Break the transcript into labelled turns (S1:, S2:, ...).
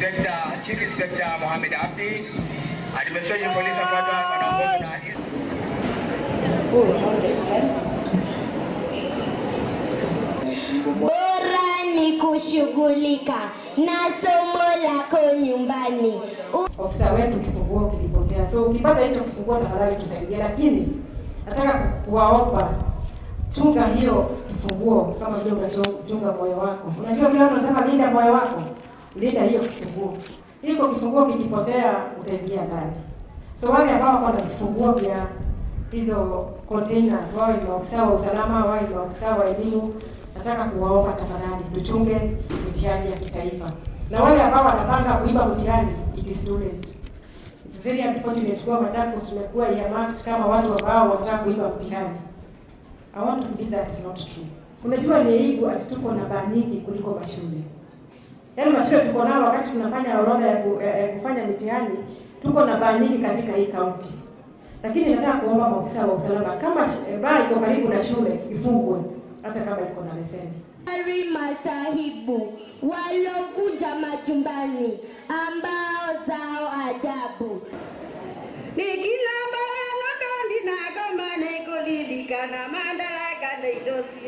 S1: Chief Inspector Mohamed Abdi, Administration Police Afata wanaongozwa na
S2: bora ni kushughulika na somo lako nyumbani.
S3: Ofisa wetu kifunguo kilipotea, so ukipata hicho kifunguo tafadhali tusaidie, lakini nataka kuwaomba chunga hiyo kifunguo kama vile unachunga moyo wako. Unajua vile wanasema linda moyo wako, linda hiyo kifunguo. Hiko kifunguo kikipotea utaingia ndani. So wale ambao wako na vifunguo vya hizo containers, wao ni maafisa wa usalama, wao ni maafisa wa elimu, nataka kuwaomba tafadhali tuchunge mitihani ya kitaifa. Na wale ambao wanapanga kuiba mtihani, it is too late. It's very unfortunate kwa Machakos tumekuwa earmarked kama watu ambao wanataka kuiba mtihani. I want to believe that is not true. Unajua ni aibu ati tuko na baa nyingi kuliko mashule. Yaani mashule tuko nao wakati tunafanya orodha ya kufanya mitihani, tuko na baa nyingi katika hii county. Lakini nataka kuomba maafisa wa usalama kama baa iko karibu na shule ifungwe hata kama iko na leseni.
S2: Masahibu walovunja majumbani ambao zao adabu.
S4: Nikila mbala ngondi na kama nekolilika na mandala kanda idosio.